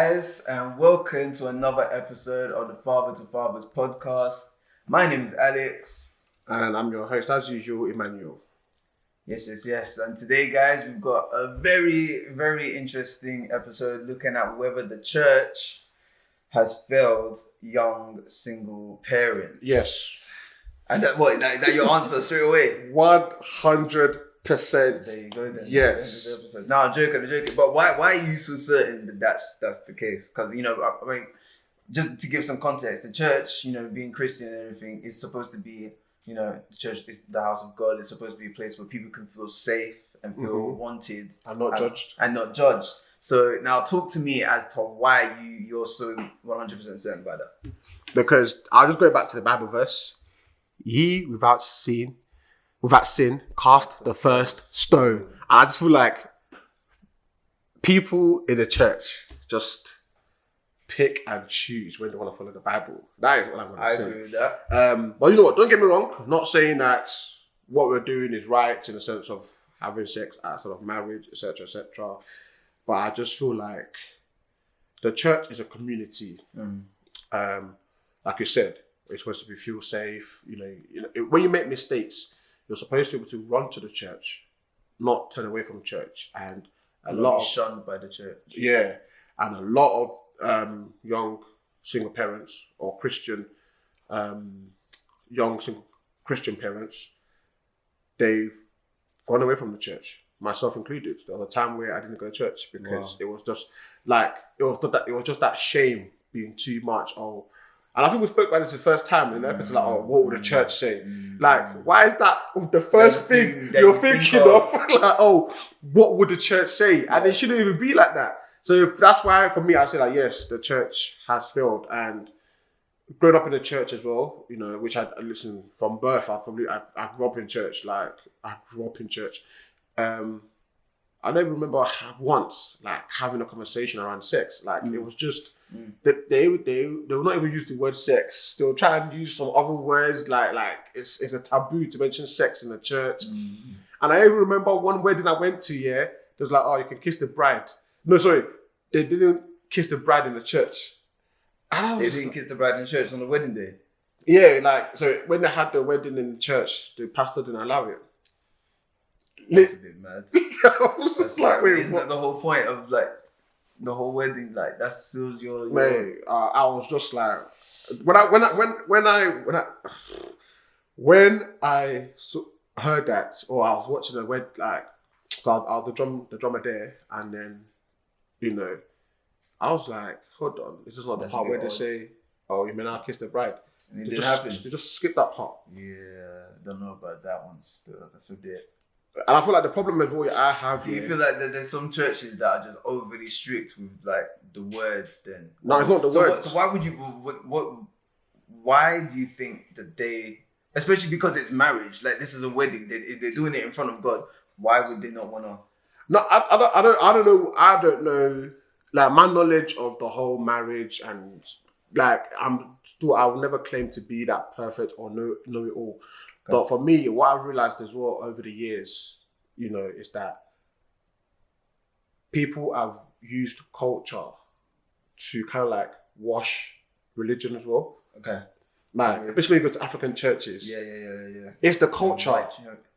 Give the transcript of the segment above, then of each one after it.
guys, and welcome to another episode of the Father to Fathers podcast. My name is Alex. And I'm your host, as usual, Emmanuel. Yes. And today, guys, we've got a very, very interesting episode looking at whether the church has failed young single parents. Yes. And that your answer straight away? 100%. There you go then. Yes. No, I'm joking. But why are you so certain that that's the case? Because, I mean, just to give some context, the church, being Christian and everything, is supposed to be, the church is the house of God. It's supposed to be a place where people can feel safe and feel wanted. And not judged. And not judged. So now talk to me as to why you're so 100% certain about that. Because I'll just go back to the Bible verse. Ye without sin cast the first stone. And I just feel like people in the church just pick and choose when they want to follow the Bible. That is what I'm going to say. I agree with that. But you know what? Don't get me wrong. I'm not saying that what we're doing is right in the sense of having sex outside of marriage, etc., etc. But I just feel like the church is a community. Like you said, it's supposed to feel safe. When you make mistakes, you're supposed to be able to run to the church, not turn away from church. And a lot of shunned by the church. Yeah, and a lot of young single parents or Christian young single Christian parents, they've gone away from the church, myself included. There was a time where I didn't go to church because it was just like it was just that shame being too much. And I think we spoke about this the first time in the episode, like, what would the church say? Like, why is that the first thing you're thinking of? Like, what would the church say? And it shouldn't even be like that. So that's why, for me, I say like, yes, the church has failed. And growing up in the church as well, which I listened from birth, I grew up in church. I don't even remember once having a conversation around sex. It was just that they will not even use the word sex. They'll try and use some other words like it's a taboo to mention sex in the church. And I even remember one wedding I went to. Yeah, it was like, you can kiss the bride. No, sorry, they didn't kiss the bride in the church. They didn't kiss the bride in the church on the wedding day. Yeah, so when they had the wedding in the church, the pastor didn't allow it. That's a bit mad. I was just like, wait, isn't that the whole point of the whole wedding? That seals your. Mate, I was just like, when I heard that, or I was watching the wedding, so I was the drummer there, and then, I was like, hold on, this is not the part where they say, you may now kiss the bride. And it didn't happen. They just skip that part. Yeah, don't know about that one still. That's a bit. And I feel like the problem is what I have. Do you feel like there's some churches that are just overly strict with the words? Then no, it's not the words. So why would you? Why do you think that they, especially because it's marriage, this is a wedding, they're doing it in front of God? Why would they not want to? No, I don't know. My knowledge of the whole marriage and I will never claim to be that perfect or know it all. Okay. But for me, what I've realized as well over the years, is that people have used culture to kind of wash religion as well. Okay. Especially when you go to African churches. Yeah. It's the culture.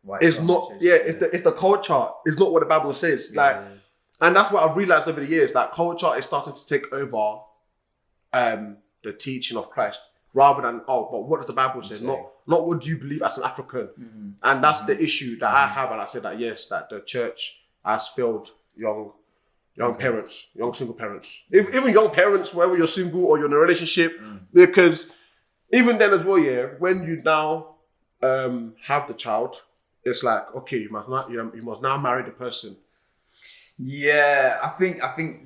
White it's not. Churches, yeah, it's the culture. It's not what the Bible says. And that's what I've realized over the years. That culture is starting to take over the teaching of Christ, rather than but what does the Bible say? Not what do you believe as an African. And that's the issue that I have. And I said that yes, that the church has failed young parents, young single parents, even young parents, whether you're single or you're in a relationship, because even then as well, when you now have the child, it's like, okay, you must now marry the person. Yeah, I think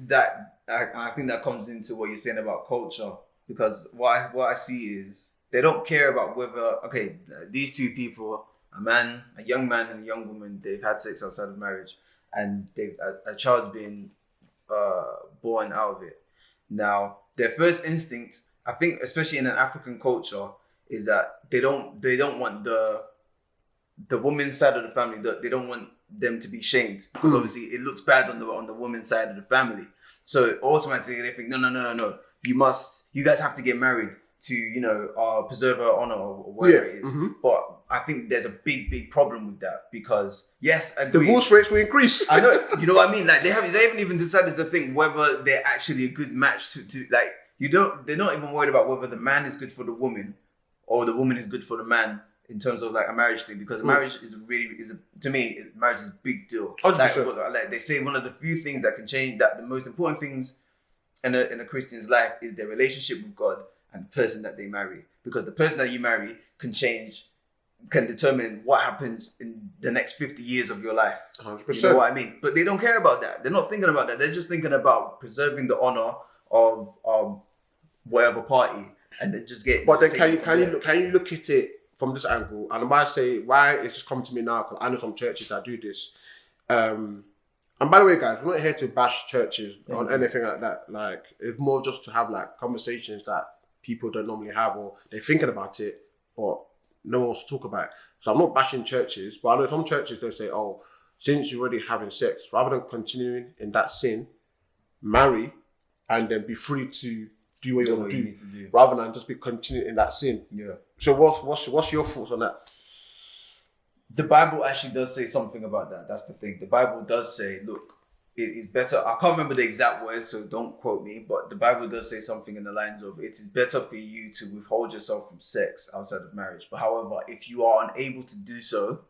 that comes into what you're saying about culture, because what I see is they don't care about whether these two people, a young man and a young woman, they've had sex outside of marriage, and a child's been born out of it. Now, their first instinct, I think, especially in an African culture, is that they don't want the woman's side of the family. They don't want them to be shamed, because obviously it looks bad on the woman's side of the family. So automatically they think, no. You guys have to get married to, preserve her honor or whatever it is. But I think there's a big problem with that because yes, agree. Divorce rates will increase. I know, you know what I mean? Like they haven't even decided to think whether they're actually a good match to like they're not even worried about whether the man is good for the woman or the woman is good for the man in terms of like a marriage thing, because marriage to me, marriage is a big deal. 100%. Like they say, one of the few things that can change that, the most important things in a Christian's life is their relationship with God and the person that they marry, because the person that you marry can determine what happens in the next 50 years of your life. 100%. You know what I mean? But they don't care about that. They're not thinking about that. They're just thinking about preserving the honor of whatever party, and then just get. But then can you look at it from this angle? And I say why it's just come to me now, because I know some churches that do this. And by the way, guys, we're not here to bash churches on anything like that. Like, it's more just to have like conversations that people don't normally have, or they're thinking about it, or no one wants to talk about it. So I'm not bashing churches, but I know some churches, they say, oh, since you're already having sex, rather than continuing in that sin, marry and then be free to do what you want to do, rather than just be continuing in that sin. Yeah. So what's your thoughts on that? The Bible actually does say something about that. That's the thing. The Bible does say, look, it's better. I can't remember the exact words, so don't quote me, but the Bible does say something in the lines of, it is better for you to withhold yourself from sex outside of marriage. But however, if you are unable to do so,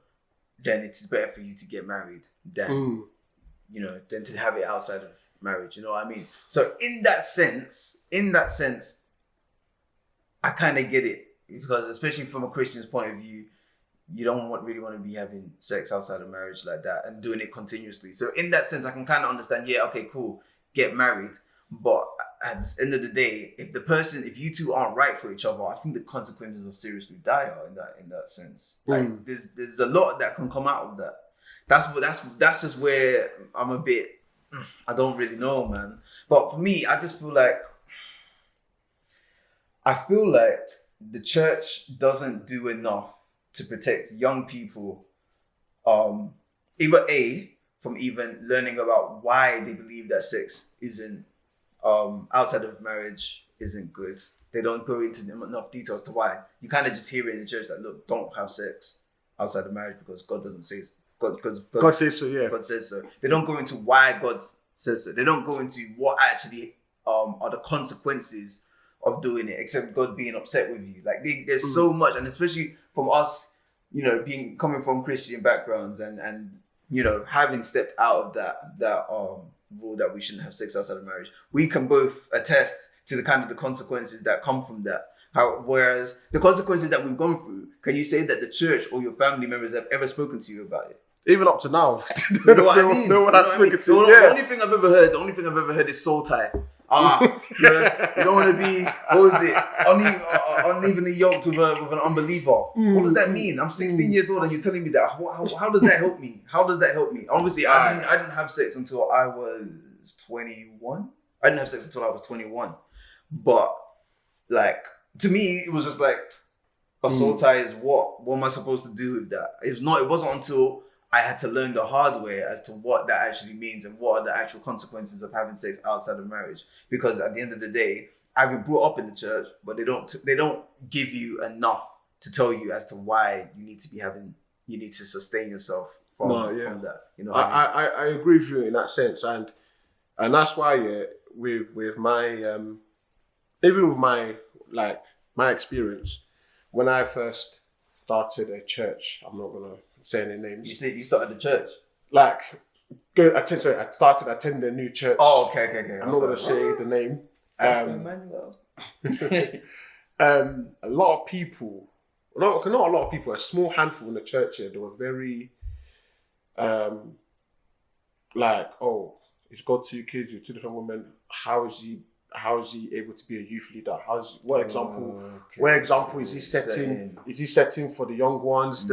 then it is better for you to get married than to have it outside of marriage. You know what I mean? So in that sense, I kind of get it, because especially from a Christian's point of view, you don't really want to be having sex outside of marriage like that and doing it continuously. So in that sense, I can kind of understand, yeah, okay, cool, get married. But at the end of the day, if you two aren't right for each other, I think the consequences are seriously dire in that sense. Like there's a lot that can come out of that. That's just where I'm a bit, I don't really know, man. But for me, I just feel like the church doesn't do enough to protect young people, either from even learning about why they believe that sex isn't outside of marriage isn't good. They don't go into enough details to why. You kind of just hear it in the church that, look, don't have sex outside of marriage because God doesn't say so. God says so, yeah. God says so. They don't go into why God says so. They don't go into what actually are the consequences of doing it, except God being upset with you. Like there's so much, and especially from us, coming from Christian backgrounds and having stepped out of that rule that we shouldn't have sex outside of marriage, we can both attest to the kind of the consequences that come from that. Whereas the consequences that we've gone through, can you say that the church or your family members have ever spoken to you about it? Even up to now. You know what I mean? No one has spoken to you. The only thing I've ever heard is soul tie. You don't want to be, what was it? Unevenly yoked with an unbeliever. What does that mean? I'm 16 years old and you're telling me that. How does that help me? Obviously, I didn't have sex until I was 21. I didn't have sex until I was 21. But like, to me, it was just like, a soul tie is what? What am I supposed to do with that? It wasn't until I had to learn the hard way as to what that actually means and what are the actual consequences of having sex outside of marriage. Because at the end of the day, I've been brought up in the church, but they don't give you enough to tell you as to why you need to sustain yourself from that. You know, I agree with you in that sense, and that's why with my even with my experience when I first started a church, I'm not gonna say any names. You said you started the church? Like, I started attending a new church. Oh, okay. I'm not going to say the name. Emmanuel. A lot of people, not a lot of people, a small handful in the church here, they were very, oh, he's got 2 kids with 2 different women. How is he able to be a youth leader? What example is he setting? Is he setting for the young ones?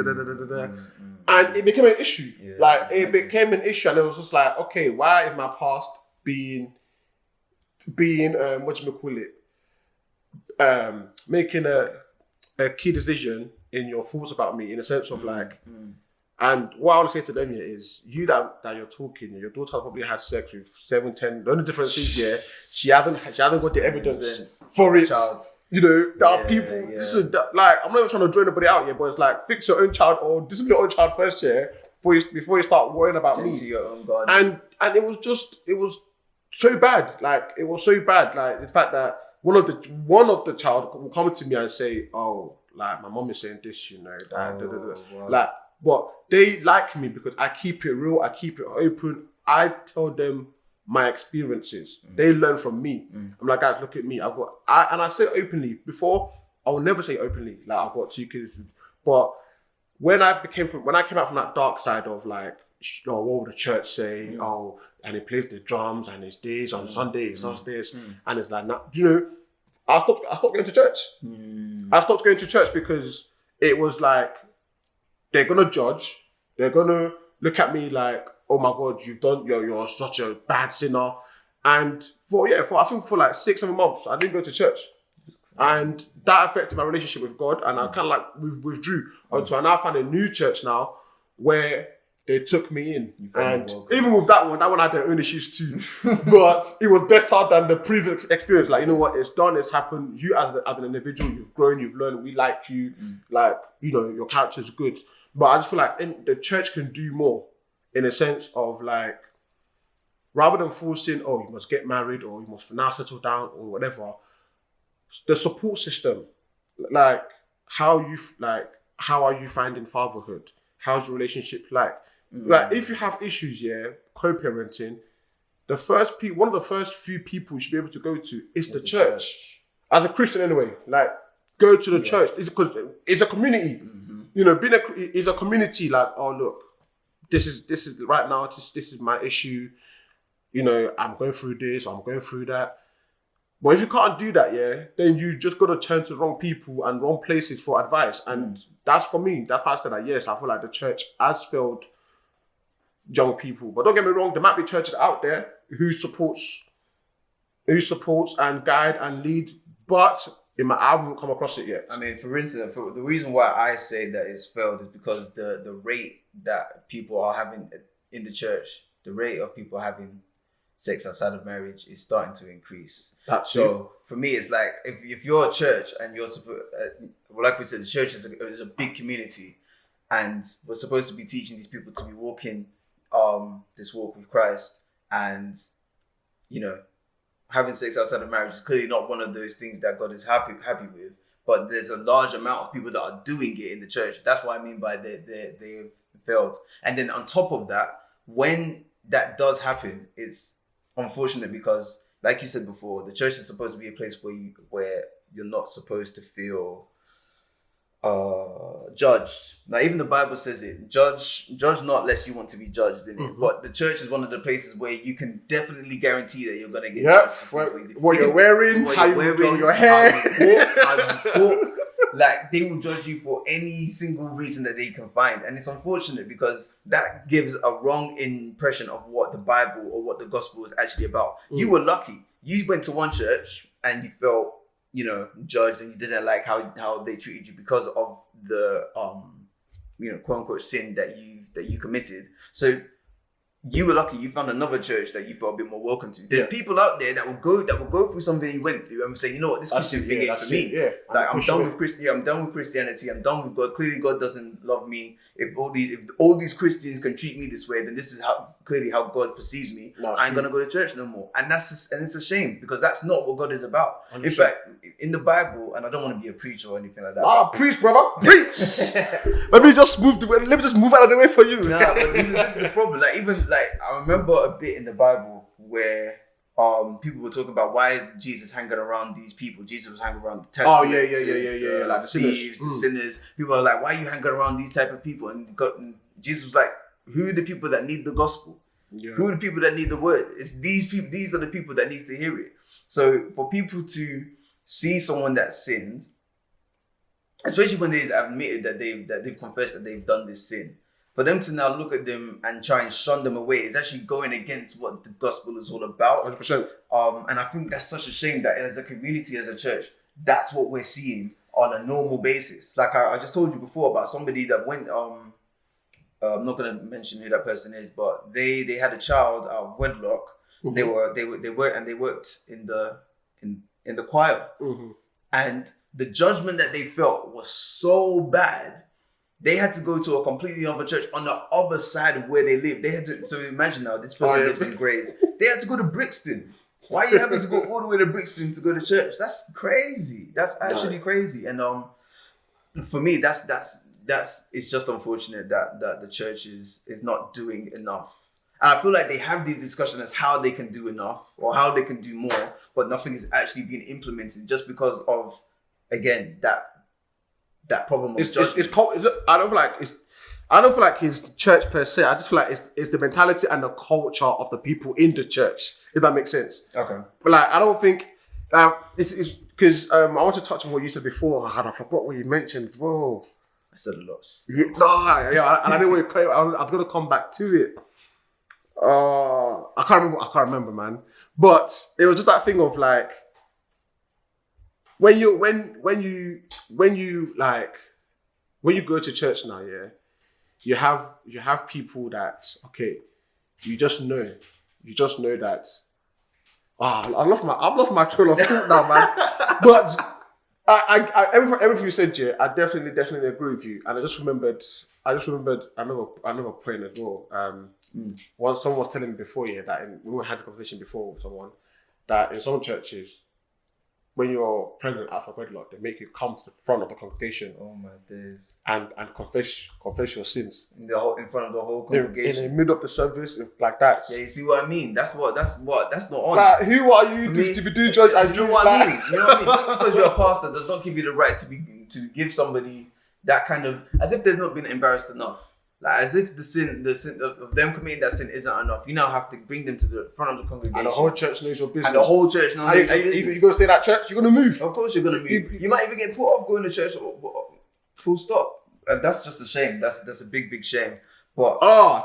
And it became an issue. Yeah, it became an issue, and it was just like, okay, why is my past being what you may call it, making a key decision in your thoughts about me, in a sense of And what I want to say to them here is, you that you're talking, your daughter probably had sex with 7, 10. The only difference is, she hasn't got the evidence for it. Child. You know, there are people. This is like, I'm not even trying to draw anybody out here, but it's like, fix your own child or discipline your own child first, before you start worrying about me. To your own God. And it was so bad. Like, it was so bad. Like, the fact that one of the child will come to me and say, "Oh, like my mom is saying this, you know, that Wow. like." But they like me because I keep it real, I keep it open. I tell them my experiences. They learn from me. I'm like, guys, look at me. And I say openly. Before, I will never say openly, like, I've got 2 kids. But when I came out from that dark side of like, what will the church say? Oh, and he plays the drums and it's this on Sunday, it's not this, and it's like, you know, I stopped going to church. I stopped going to church because it was like, they're gonna judge. They're gonna look at me like, oh my God, you're such a bad sinner. And for like 6-7 months, I didn't go to church. And that affected my relationship with God. And I kind of like withdrew until I now found a new church now where they took me in. And even with that one had their own issues too. But it was better than the previous experience. Like, you know what, it's done, it's happened. You as an individual, you've grown, you've learned, we like you. Like, you know, your character's good. But I just feel like the church can do more in a sense of like, rather than forcing, oh, you must get married or you must now settle down or whatever, the support system, like how are you finding fatherhood? How's your relationship like? Like, if you have issues, co-parenting, one of the first few people you should be able to go to is the church. As a Christian anyway, like, go to the church. It's because it's a community. You know, is a community. Like, oh look, this is right now. This is my issue. You know, I'm going through this. Or I'm going through that. But if you can't do that, then you just got to turn to the wrong people and wrong places for advice. And that's for me. That's why I said that. Yes, I feel like the church has failed young people. But don't get me wrong. There might be churches out there who supports and guide and lead, but I haven't come across it yet. I mean, for instance, the reason why I say that it's failed is because the rate that people are having in the church, the rate of people having sex outside of marriage is starting to increase. So for me, it's like, if you're a church and you're like we said, the church is a big community, and we're supposed to be teaching these people to be walking this walk with Christ, and you know, having sex outside of marriage is clearly not one of those things that God is happy with. But there's a large amount of people that are doing it in the church. That's what I mean by they've failed. And then on top of that, when that does happen, it's unfortunate because, like you said before, the church is supposed to be a place where you're not supposed to feel judged. Now, even the Bible says it: judge not lest you want to be judged, in it. But the church is one of the places where you can definitely guarantee that you're gonna get judged. What you're wearing, how you wear your hair, how you talk. Like, they will judge you for any single reason that they can find. And it's unfortunate because that gives a wrong impression of what the Bible or what the gospel is actually about. You were lucky. You went to one church and you felt, you know, judged, and you didn't like how they treated you because of the you know, quote unquote sin that you committed. So you were lucky. You found another church that you felt a bit more welcome to. There's people out there that will go through something you went through and say, you know what, this Christian thing ain't for me. Like, I'm done with Christianity. I'm done with God. Clearly, God doesn't love me. If all these Christians can treat me this way, then this is clearly how God perceives me. I ain't gonna go to church no more. And it's a shame because that's not what God is about. 100%. In fact, in the Bible, and I don't want to be a preacher or anything like that. Preach, brother, preach. Let me just move out of the way for you. Nah, but this is the problem. Like, I remember a bit in the Bible where people were talking about, why is Jesus hanging around these people? Jesus was hanging around the tax collectors, like the thieves, the sinners. People are like, why are you hanging around these type of people? And Jesus was like, who are the people that need the gospel? Who are the people that need the word? It's these people. These are the people that needs to hear it. So for people to see someone that sinned, especially when they've admitted that they've confessed that they've done this sin, for them to now look at them and try and shun them away is actually going against what the gospel is all about. 100%. And I think that's such a shame that as a community, as a church, that's what we're seeing on a normal basis. Like I just told you before about somebody that went I'm not gonna mention who that person is, but they had a child out of wedlock. Mm-hmm. They worked in the choir, Mm-hmm. and the judgment that they felt was so bad. They had to go to a completely other church on the other side of where they live. They had to. So imagine now, this person lives in Grays. They had to go to Brixton. Why are you having to go all the way to Brixton to go to church? That's crazy. That's actually crazy. And for me, that's it's just unfortunate that the church is not doing enough. And I feel like they have these discussions as how they can do enough or how they can do more, but nothing is actually being implemented just because of, again, that problem of judgment. I don't feel like it's the church per se. I just feel like it's the mentality and the culture of the people in the church, if that makes sense. Okay. But like, I don't think it's because I want to touch on what you said before. I forgot what you mentioned. Whoa. I said a lot. Yeah, and I didn't want to. I was gonna come back to it. I can't remember, man. But it was just that thing of like when you go to church now, yeah, you have people that, okay, you just know that. I've lost my train of thought now, man. But everything you said, Jay, I definitely agree with you. And I just remembered another point as well. Once someone was telling me before, yeah, that we had a conversation before with someone that in some churches, when you're pregnant out of wedlock, they make you come to the front of the congregation. Oh my days! And confess your sins in front of the whole congregation in the middle of the service, like that. Yeah, you see what I mean? That's not on. Like, who are you to be doing judge? You know what I mean? You know what I mean? Just because you're a pastor does not give you the right to give somebody that kind of, as if they've not been embarrassed enough. Like, as if the sin of them committing that sin isn't enough. You now have to bring them to the front of the congregation. And the whole church knows your business. And the whole church knows your business. You're going to stay at that church, you're going to move. Of course you're going to move. You might even get put off going to church, full stop. And that's just a shame. That's a big, big shame. But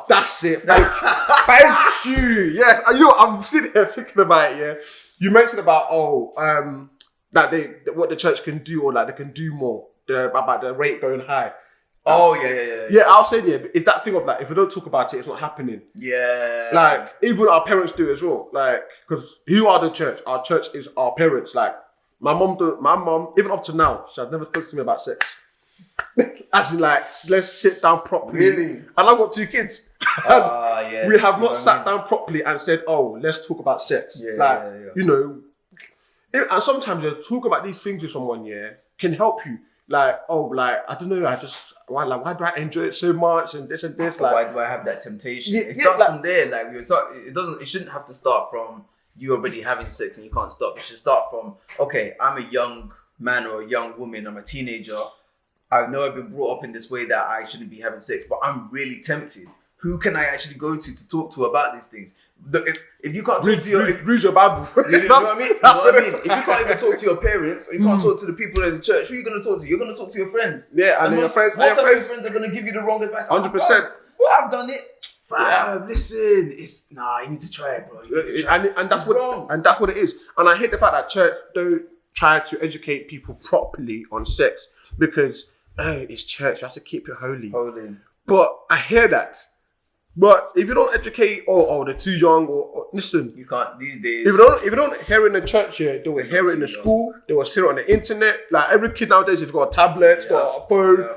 that's it. Thank you. Yes. I'm sitting here thinking about it, yeah. You mentioned about, that what the church can do, or like they can do more, about the rate going high. Oh, yeah. Yeah, I was saying, yeah, it's that thing of like, if we don't talk about it, it's not happening. Yeah. Like, even our parents do as well. Like, because who are the church? Our church is our parents. Like, my mom, even up to now, she has never spoken to me about sex. As in, like, let's sit down properly. Really? And I've got 2 kids. Yeah. We have not sat down properly and said, let's talk about sex. Yeah. You know, and sometimes talk about these things with someone, yeah, can help you. Like, I don't know, why do I enjoy it so much and this and this? Like, why do I have that temptation? It starts from there. Like, it shouldn't have to start from you already having sex and you can't stop. It should start from, okay, I'm a young man or a young woman, I'm a teenager. I know I've been brought up in this way that I shouldn't be having sex, but I'm really tempted. Who can I actually go to talk to about these things? If you can't talk to read your Bible. You know what I mean? You know what I mean? If you can't even talk to your parents, or you can't talk to the people in the church, who are you going to talk to? You're going to talk to your friends. Yeah, and your friends. Most of your friends are going to give you the wrong advice. 100%. Well, I've done it. Listen, you need to try it, bro. And that's what it is. And I hate the fact that church don't try to educate people properly on sex because it's church. You have to keep it holy. But I hear that. But if you don't educate, they're too young, or listen, you can't these days. If you don't hear it in the church here, they will hear it in the school. They will see it on the internet. Like every kid nowadays, has got a tablet, got a phone.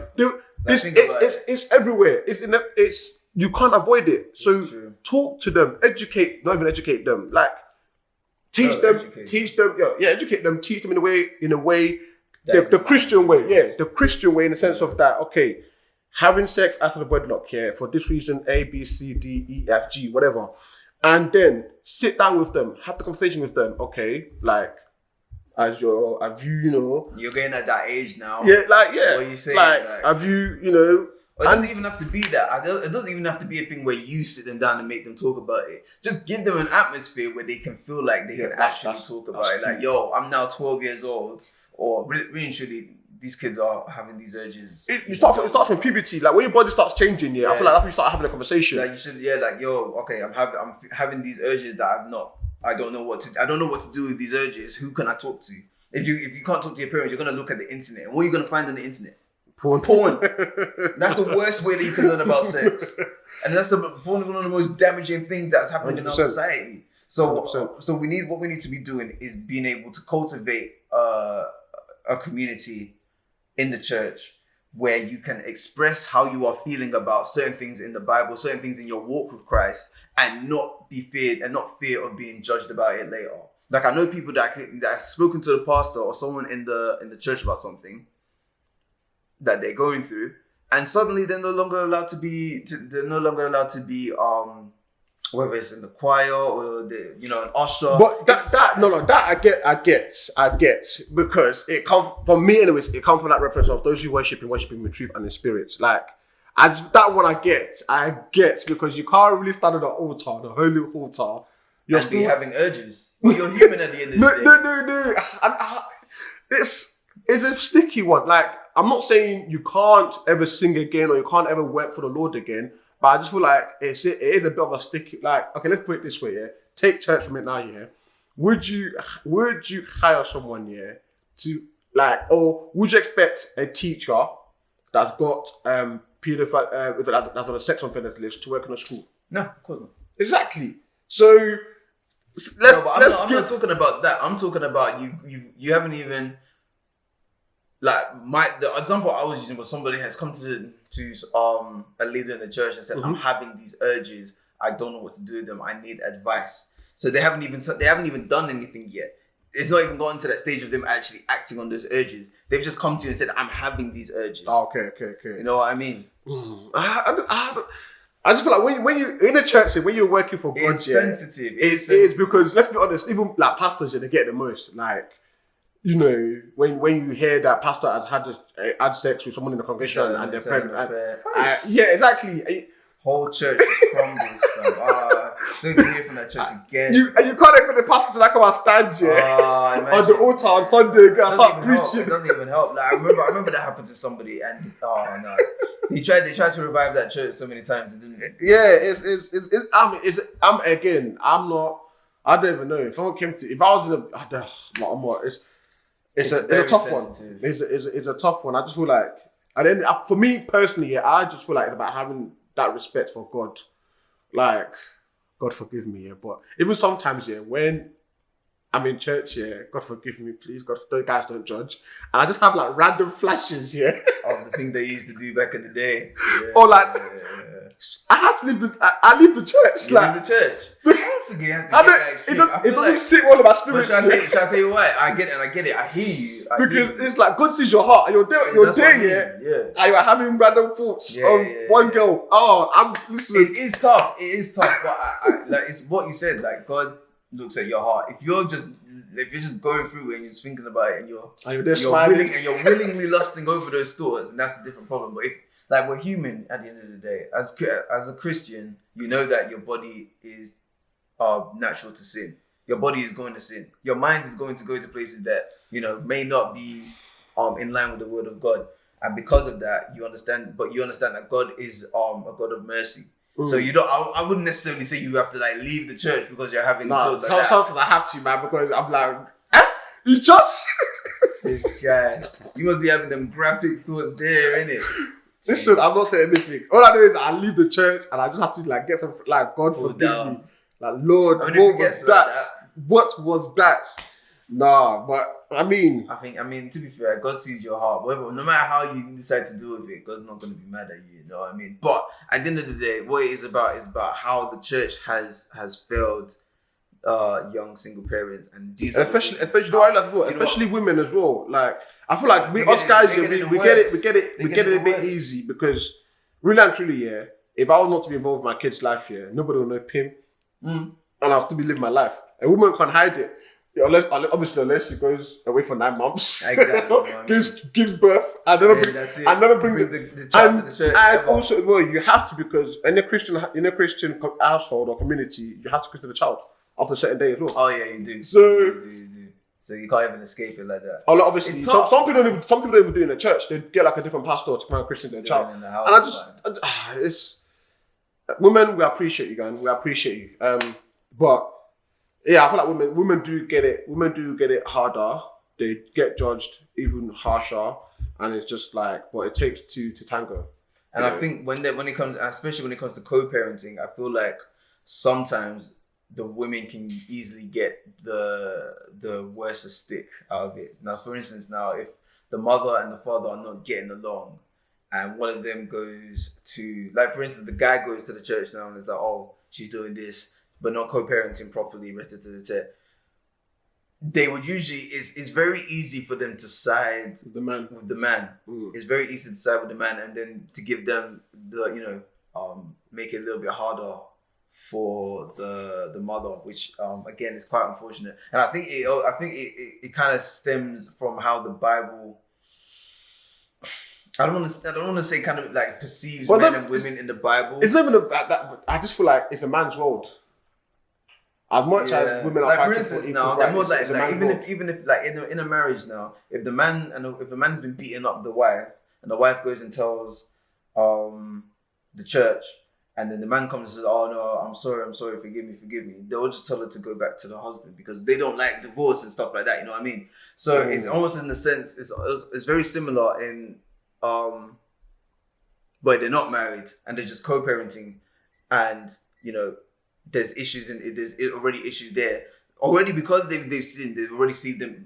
It's everywhere. It's you can't avoid it. So talk to them, not even educate them. Like teach them. Educate them. Teach them in a way, the Christian way. Yeah, the Christian way in the sense of that. Okay. Having sex after the wedlock, for this reason, A, B, C, D, E, F, G, whatever. And then sit down with them, have the conversation with them, okay? Like, you're getting at that age now. Yeah, What are you saying? have you, It doesn't even have to be that. It doesn't even have to be a thing where you sit them down and make them talk about it. Just give them an atmosphere where they can feel like they can actually talk about it. Like, yo, I'm now 12 years old, or really and truly, these kids are having these urges. It starts from puberty. Like when your body starts changing, I feel like that's when you start having a conversation. Like you should, I'm having these urges that I don't know what to do with these urges. Who can I talk to? If you can't talk to your parents, you're gonna look at the internet. And what are you gonna find on the internet? Porn. That's the worst way that you can learn about sex. And that's one of the most damaging things that's happening in our 100%. society. So 100%. so what we need to be doing is being able to cultivate a community in the church where you can express how you are feeling about certain things in the Bible, certain things in your walk with Christ, and not be feared and not fear of being judged about it later. Like I know people that have spoken to the pastor or someone in the church about something that they're going through, and suddenly they're no longer allowed to be whether it's in the choir or an usher. But that I get because it comes from me anyways. It comes from that reference of those who worship with truth and in spirit. Like that one I get because you can't really stand on the altar, the holy altar. You're still having urges. Well, you're human at the end of the day. No. It's a sticky one. Like I'm not saying you can't ever sing again or you can't ever work for the Lord again. But I just feel like it is a bit of a sticky, like, okay, let's put it this way, yeah? Take church from it now, yeah? Would you hire someone, yeah, to, like, or would you expect a teacher that's got paedophile, that's on a sex offender list to work in a school? No, of course not. Exactly. So, I'm not talking about that. I'm talking about you haven't even, like, the example I was using was somebody has come to a leader in the church and said, I'm having these urges. I don't know what to do with them. I need advice. So they haven't even done anything yet. It's not even gotten to that stage of them actually acting on those urges. They've just come to you and said, I'm having these urges. Oh, okay. You know what I mean? I just feel like when you're in a church, when you're working for God, it's sensitive. It is because, let's be honest, even like pastors, they get the most. Like, you know, when you hear that pastor has had sex with someone in the congregation and they're pregnant. Yeah, exactly. Whole church crumbles, fam. Don't even hear from that church again. You can't expect the pastor to like come and stand here on the altar on Sunday and start preaching. It doesn't even help. Like I remember that happened to somebody, and no, they tried to revive that church so many times, it didn't. Yeah, I don't even know if I was in it's a tough sensitive one. It's a tough one. I just feel like, and then for me personally, I just feel like it's about having that respect for God. Like, God forgive me, yeah. But even sometimes, yeah, when I'm in church, yeah, God forgive me, please, God, those guys don't judge. And I just have like random flashes, yeah, of the thing they used to do back in the day. Yeah, or like, I have to leave I leave the church. You leave the church. It doesn't sit well with my spirit. Shall I tell you why? I get it. I hear you. It's like God sees your heart and you're there, yeah. And you're having random thoughts of one girl. Oh, I'm listening. It is tough, but I like it's what you said. Like God looks at your heart. If you're just going through it and you're just thinking about it and you're willingly lusting over those thoughts, and that's a different problem. But if like we're human at the end of the day, as a Christian, you know that your body is natural to sin. Your body is going to sin. Your mind is going to go to places that may not be in line with the word of God, and because of that, you understand that God is a God of mercy. So you don't. I wouldn't necessarily say you have to like leave the church because you're having thoughts like that. Sometimes I have to, man, because I'm like, you just. This guy, you must be having them graphic thoughts there, innit? Listen, I'm not saying anything. All I know is I leave the church and I just have to like get some like God forgive me. Like Lord, what was that? What was that? Nah, but I mean, to be fair, God sees your heart. Whatever, no matter how you decide to deal with it, God's not going to be mad at you. You know what I mean? But at the end of the day, what it is about how the church has failed young single parents, and these especially women as well. Like I feel like we guys we get it a bit easy because really and truly, yeah. If I was not to be involved in my kid's life, yeah, nobody will know Pim, and I'll still be living my life. A woman can't hide it. Unless she goes away for 9 months, gives birth, and never brings the child to the church. And also, well, you have to, because in a Christian household or community, you have to christen the child after a certain day as well. Oh yeah, you do. So you can't even escape it like that. Obviously, some people don't even do it in the church. They get like a different pastor to come and christen their child. And it's women. We appreciate you, guys. We appreciate you. But. Yeah, I feel like women do get it. Women do get it harder. They get judged even harsher, and it's just like, but it takes two to tango. And I think when it comes, especially when it comes to co-parenting, I feel like sometimes the women can easily get the worst stick out of it. Now, for instance, if the mother and the father are not getting along, and one of them goes to, like, for instance, the guy goes to the church now and is like, oh, she's doing this, but not co-parenting properly, they would usually, it's very easy for them to side with the man. It's very easy to side with the man, and then to give them make it a little bit harder for the mother, which again is quite unfortunate. And I think it kind of stems from how the Bible, I don't want to say kind of like perceives men and women in the Bible. It's not even that. I just feel like it's a man's world. As much as women are like, fighting for instance, for now equal they're more rights, like even if like in a marriage now, if the man's been beating up the wife, and the wife goes and tells the church, and then the man comes and says, "Oh no, I'm sorry, forgive me," they'll just tell her to go back to the husband because they don't like divorce and stuff like that. You know what I mean? So it's almost in the sense it's very similar in but they're not married and they're just co-parenting, and there's issues there's already issues there already because they've sinned. They've already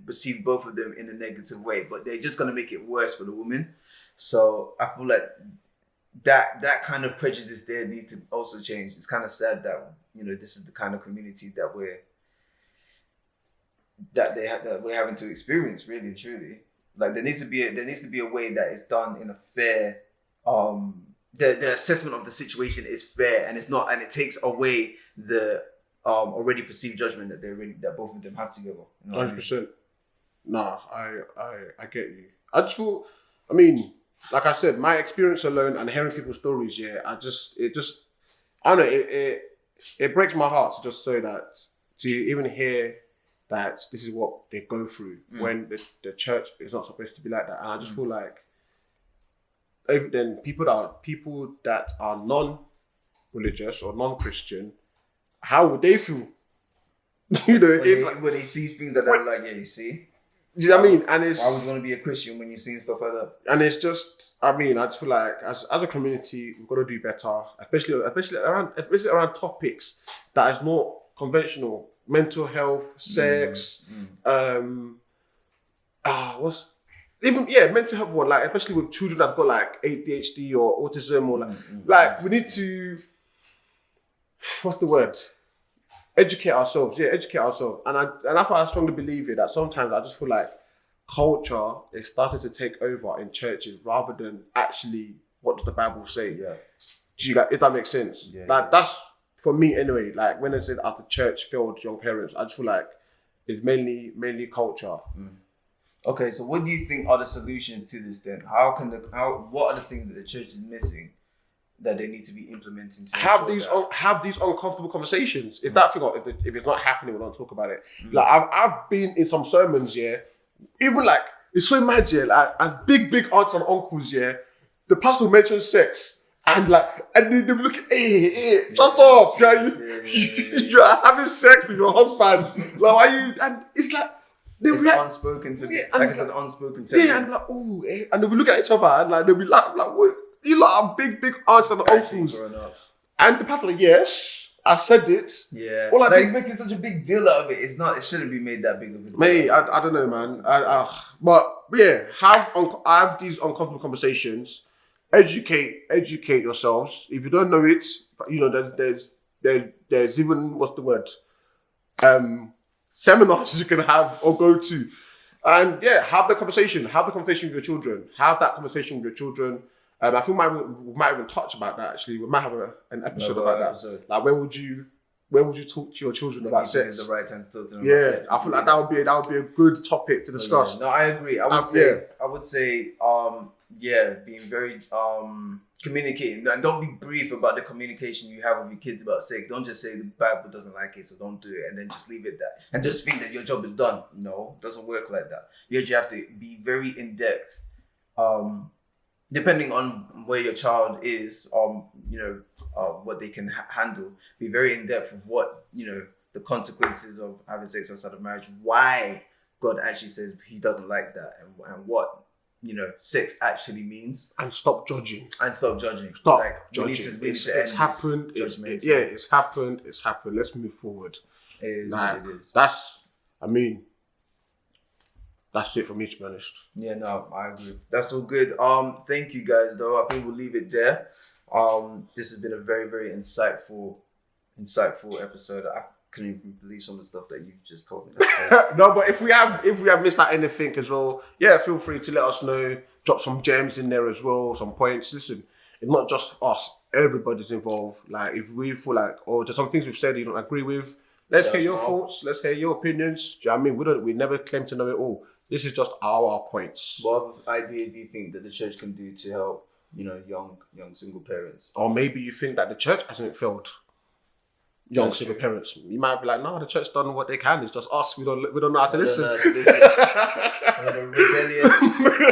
perceived both of them in a negative way, but they're just gonna make it worse for the woman. So I feel like that kind of prejudice there needs to also change. It's kind of sad that this is the kind of community that we're having to experience, really and truly. Like there needs to be a way that it's done in a fair the assessment of the situation is fair, and it takes away the already perceived judgment that both of them have together. 100%. Nah, I get you. I just feel, I mean, like I said, my experience alone and hearing people's stories, I don't know, it breaks my heart to just say that, to even hear that this is what they go through when the church is not supposed to be like that. And I just feel like then people that are non-religious or non-Christian, how would they feel? When they see things that they're like, you see. Do you know what I mean? And it's, why would you want to be a Christian when you're seeing stuff like that? And it's just, I just feel like as a community, we've got to do better, especially around topics that is not conventional. Mental health, sex, mental health one, like especially with children that've got like ADHD or autism or like we need to, what's the word? Educate ourselves. And that's why I strongly believe it, that sometimes I just feel like culture is starting to take over in churches rather than actually what does the Bible say. Yeah. If that makes sense. That's for me anyway. Like when I said after church failed young parents, I just feel like it's mainly culture. Okay, so what do you think are the solutions to this then? What are the things that the church is missing that they need to be implementing to have these uncomfortable conversations? If that thing, if it's not happening, we don't talk about it. Like I've been in some sermons, even like it's so mad, like as big aunts and uncles, the pastor mentions sex. And they look, hey, shut up! You are having sex with your husband. Like, why you? And it's like it's unspoken to me. Like it's an unspoken to me. And like, oh, and they'll be looking at each other and like they'll be like, what? You lot are big aunts and uncles. And the pastor, yes, I said it. Yeah. Well, like he's making such a big deal out of it. It's not. It shouldn't be made that big of a deal. Mate, I don't know, man. But have these uncomfortable conversations. Educate yourselves. If you don't know it, there's even, what's the word? Seminars you can have or go to, and have the conversation. Have the conversation with your children. Have that conversation with your children. I think we might even touch about that. Actually, we might have an episode about that. Like when would you talk to your children about sex? Is the right time to talk to them about sex. I feel like that would be a good topic to discuss. Yeah. No, I agree. I would say being very communicating, and don't be brief about the communication you have with your kids about sex. Don't just say the Bible doesn't like it, so don't do it, and then just leave it there and just think that your job is done. No, it doesn't work like that. You actually have to be very in depth, depending on where your child is, what they can handle. Be very in depth of what the consequences of having sex outside of marriage. Why God actually says He doesn't like that, and what sex actually means, and stop judging. and stop judging. Stop like, judging. We need to It's end happened. this judgmental. It's happened. It's happened. Let's move forward. It is Like, what it is. that's it for me, to be honest. Yeah, no, I agree. That's all good. Thank you guys, though. I think we'll leave it there. This has been a very, very insightful episode. I couldn't even believe some of the stuff that you've just told me. No, but if we have missed out anything as well, yeah, feel free to let us know. Drop some gems in there as well, some points. Listen, it's not just us. Everybody's involved. Like, if we feel like, there's some things we've said you don't agree with, let's hear your thoughts. Let's hear your opinions. Do you know what I mean? We never claim to know it all. This is just our points. What other ideas do you think that the church can do to help, young single parents? Or maybe you think that the church hasn't failed young single parents. You might be like, no, the church done what they can. It's just us. We don't know how to listen. We're the rebellious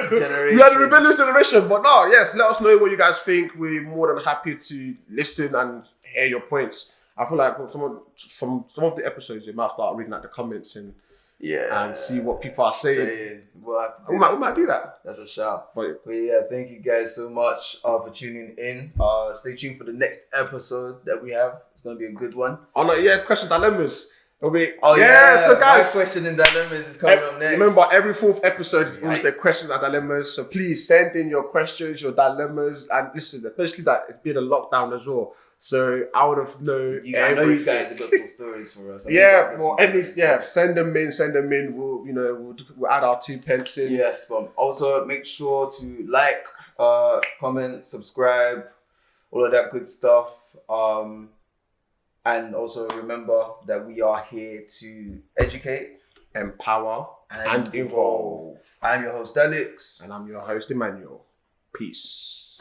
generation. We are the rebellious generation. But no, yes, let us know what you guys think. We're more than happy to listen and hear your points. I feel like from some of the episodes, you might start reading out the comments and see what people are saying. We might do that. That's a shout. But yeah, thank you guys so much for tuning in. Stay tuned for the next episode that we have. It's going to be a good one. Oh no, yeah, question dilemmas. So guys, my question and dilemmas is coming up next. Remember, every 4th episode is always the questions and dilemmas. So please send in your questions, your dilemmas, and listen, especially that it's been a lockdown as well. So I want to know. I know you guys have got some stories for us. Send them in. We'll add our 2 pence in. Yes, but also make sure to like, comment, subscribe, all of that good stuff. And also remember that we are here to educate, empower, and involve. I'm your host, Alex. And I'm your host, Emmanuel. Peace.